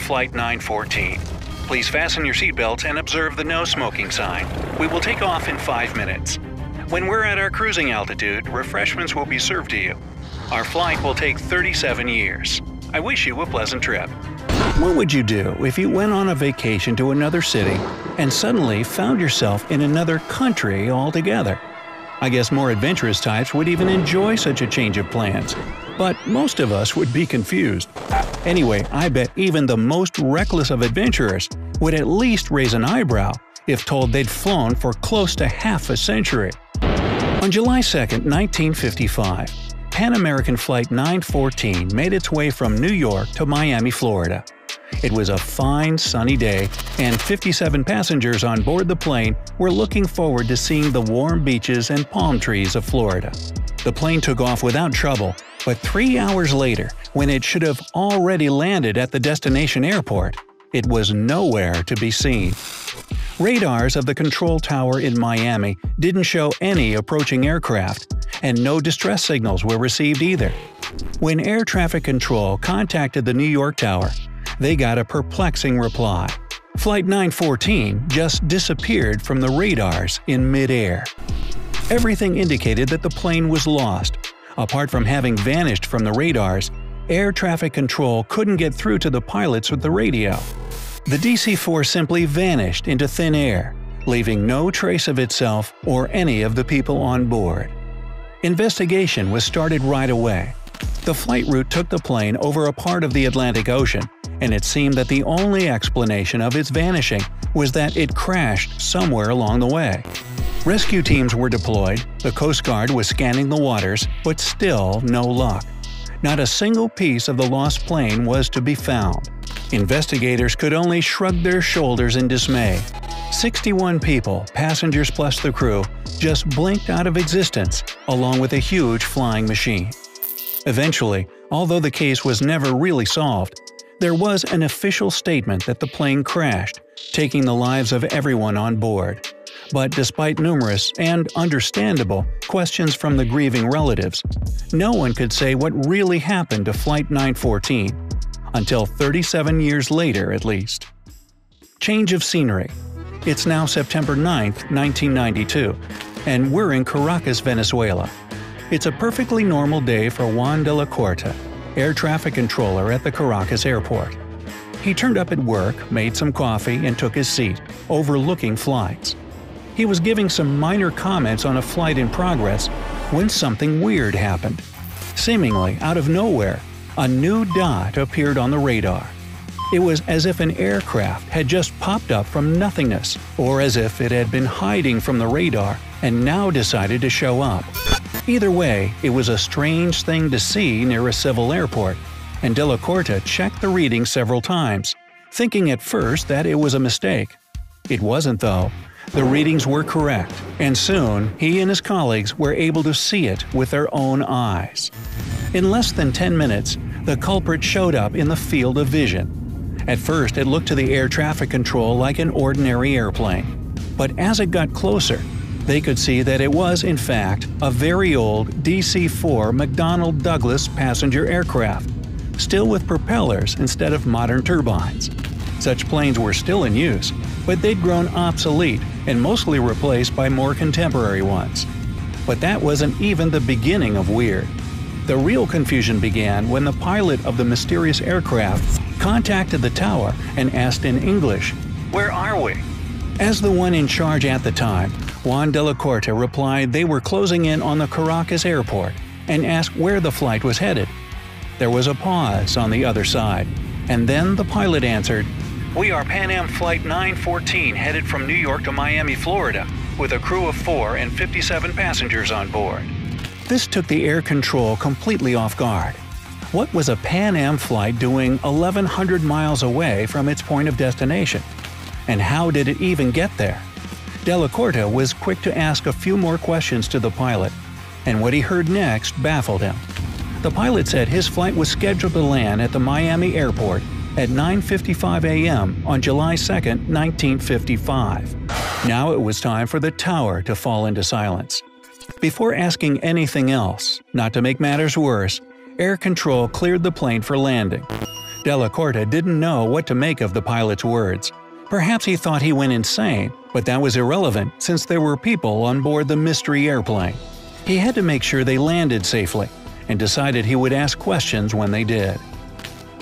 Flight 914. Please fasten your seatbelts and observe the no smoking sign. We will take off in 5 minutes. When we're at our cruising altitude, refreshments will be served to you. Our flight will take 37 years. I wish you a pleasant trip. What would you do if you went on a vacation to another city and suddenly found yourself in another country altogether? I guess more adventurous types would even enjoy such a change of plans. But most of us would be confused. Anyway, I bet even the most reckless of adventurers would at least raise an eyebrow if told they'd flown for close to half a century. On July 2, 1955, Pan American Flight 914 made its way from New York to Miami, Florida. It was a fine, sunny day, and 57 passengers on board the plane were looking forward to seeing the warm beaches and palm trees of Florida. The plane took off without trouble, but 3 hours later, when it should have already landed at the destination airport, it was nowhere to be seen. Radars of the control tower in Miami didn't show any approaching aircraft, and no distress signals were received either. When air traffic control contacted the New York tower, they got a perplexing reply. Flight 914 just disappeared from the radars in mid-air. Everything indicated that the plane was lost. Apart from having vanished from the radars, air traffic control couldn't get through to the pilots with the radio. The DC-4 simply vanished into thin air, leaving no trace of itself or any of the people on board. Investigation was started right away. The flight route took the plane over a part of the Atlantic Ocean, and it seemed that the only explanation of its vanishing was that it crashed somewhere along the way. Rescue teams were deployed, the Coast Guard was scanning the waters, but still no luck. Not a single piece of the lost plane was to be found. Investigators could only shrug their shoulders in dismay. 61 people, passengers plus the crew, just blinked out of existence, along with a huge flying machine. Eventually, although the case was never really solved, there was an official statement that the plane crashed, taking the lives of everyone on board. But despite numerous and understandable questions from the grieving relatives, no one could say what really happened to Flight 914, until 37 years later at least. Change of scenery. It's now September 9, 1992, and we're in Caracas, Venezuela. It's a perfectly normal day for Juan de la Corte, air traffic controller at the Caracas airport. He turned up at work, made some coffee, and took his seat, overlooking flights. He was giving some minor comments on a flight in progress when something weird happened. Seemingly out of nowhere, a new dot appeared on the radar. It was as if an aircraft had just popped up from nothingness, or as if it had been hiding from the radar and now decided to show up. Either way, it was a strange thing to see near a civil airport, and De La Corte checked the reading several times, thinking at first that it was a mistake. It wasn't though. The readings were correct, and soon he and his colleagues were able to see it with their own eyes. In less than 10 minutes, the culprit showed up in the field of vision. At first, it looked to the air traffic control like an ordinary airplane. But as it got closer, they could see that it was, in fact, a very old DC-4 McDonnell Douglas passenger aircraft, still with propellers instead of modern turbines. Such planes were still in use, but they'd grown obsolete and mostly replaced by more contemporary ones. But that wasn't even the beginning of weird. The real confusion began when the pilot of the mysterious aircraft contacted the tower and asked in English, "Where are we?" As the one in charge at the time, Juan de la Corte replied they were closing in on the Caracas airport and asked where the flight was headed. There was a pause on the other side, and then the pilot answered, "We are Pan Am Flight 914 headed from New York to Miami, Florida, with a crew of 4 and 57 passengers on board." This took the air control completely off guard. What was a Pan Am flight doing 1,100 miles away from its point of destination? And how did it even get there? De La Corte was quick to ask a few more questions to the pilot, and what he heard next baffled him. The pilot said his flight was scheduled to land at the Miami airport at 9:55 a.m. on July 2, 1955. Now it was time for the tower to fall into silence. Before asking anything else, not to make matters worse, air control cleared the plane for landing. Della Corta didn't know what to make of the pilot's words. Perhaps he thought he went insane, but that was irrelevant since there were people on board the mystery airplane. He had to make sure they landed safely, and decided he would ask questions when they did.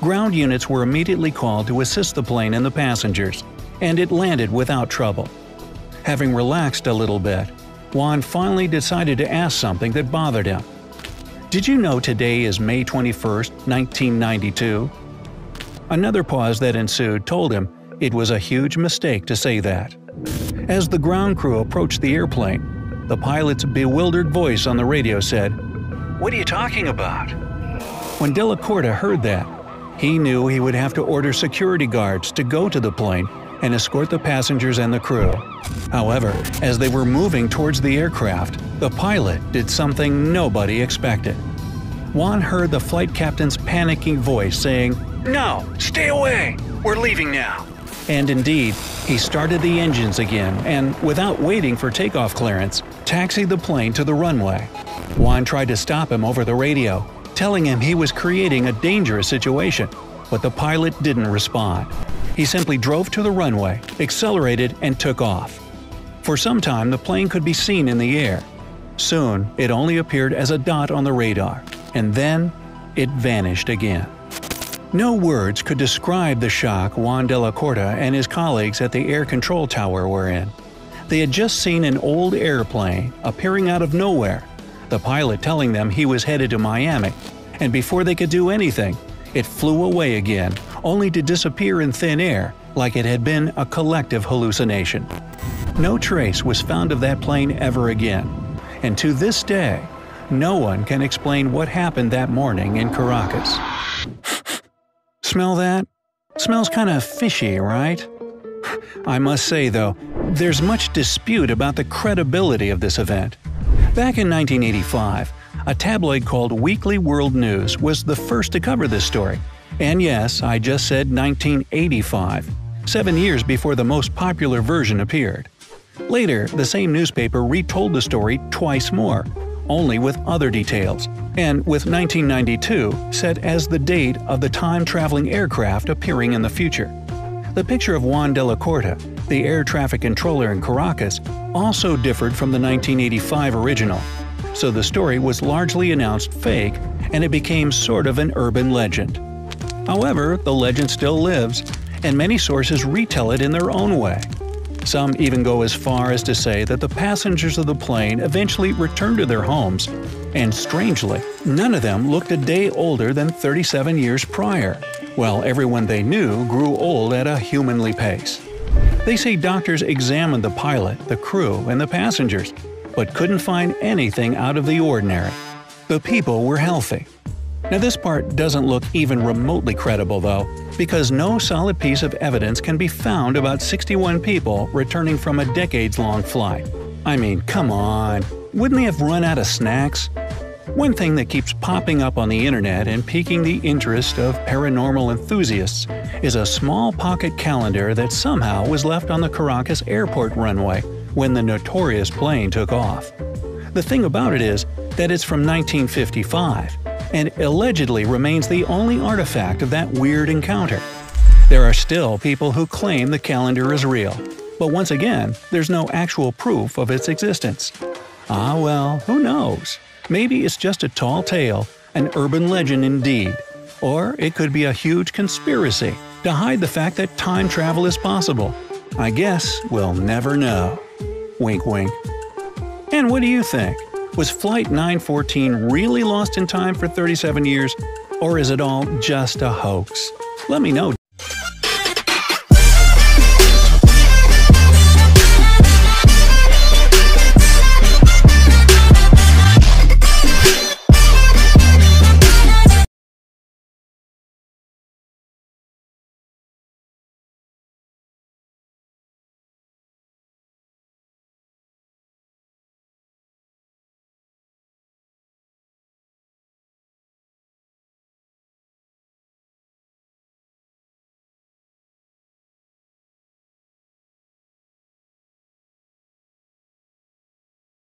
Ground units were immediately called to assist the plane and the passengers, and it landed without trouble. Having relaxed a little bit, Juan finally decided to ask something that bothered him. "Did you know today is May 21st, 1992? Another pause that ensued told him it was a huge mistake to say that. As the ground crew approached the airplane, the pilot's bewildered voice on the radio said, "What are you talking about?" When Della Corta heard that, he knew he would have to order security guards to go to the plane and escort the passengers and the crew. However, as they were moving towards the aircraft, the pilot did something nobody expected. Juan heard the flight captain's panicking voice saying, "No, stay away! We're leaving now!" And indeed, he started the engines again and, without waiting for takeoff clearance, taxied the plane to the runway. Juan tried to stop him over the radio, telling him he was creating a dangerous situation, but the pilot didn't respond. He simply drove to the runway, accelerated, and took off. For some time, the plane could be seen in the air. Soon, it only appeared as a dot on the radar, and then it vanished again. No words could describe the shock Juan Della Corta and his colleagues at the air control tower were in. They had just seen an old airplane appearing out of nowhere, the pilot telling them he was headed to Miami, and before they could do anything, it flew away again, only to disappear in thin air like it had been a collective hallucination. No trace was found of that plane ever again, and to this day, no one can explain what happened that morning in Caracas. Smell that? Smells kinda fishy, right? I must say, though, there's much dispute about the credibility of this event. Back in 1985, a tabloid called Weekly World News was the first to cover this story. And yes, I just said 1985, 7 years before the most popular version appeared. Later, the same newspaper retold the story twice more, only with other details, and with 1992 set as the date of the time-traveling aircraft appearing in the future. The picture of Juan Della Corta, the air traffic controller in Caracas, also differed from the 1985 original, so the story was largely announced fake and it became sort of an urban legend. However, the legend still lives, and many sources retell it in their own way. Some even go as far as to say that the passengers of the plane eventually returned to their homes, and strangely, none of them looked a day older than 37 years prior, while everyone they knew grew old at a humanly pace. They say doctors examined the pilot, the crew, and the passengers, but couldn't find anything out of the ordinary. The people were healthy. Now this part doesn't look even remotely credible though, because no solid piece of evidence can be found about 61 people returning from a decades-long flight. I mean, come on, wouldn't they have run out of snacks? One thing that keeps popping up on the internet and piquing the interest of paranormal enthusiasts is a small pocket calendar that somehow was left on the Caracas airport runway when the notorious plane took off. The thing about it is that it's from 1955, and allegedly remains the only artifact of that weird encounter. There are still people who claim the calendar is real, but once again, there's no actual proof of its existence. Ah well, who knows? Maybe it's just a tall tale, an urban legend indeed. Or it could be a huge conspiracy to hide the fact that time travel is possible. I guess we'll never know. Wink wink. And what do you think? Was Flight 914 really lost in time for 37 years? Or is it all just a hoax? Let me know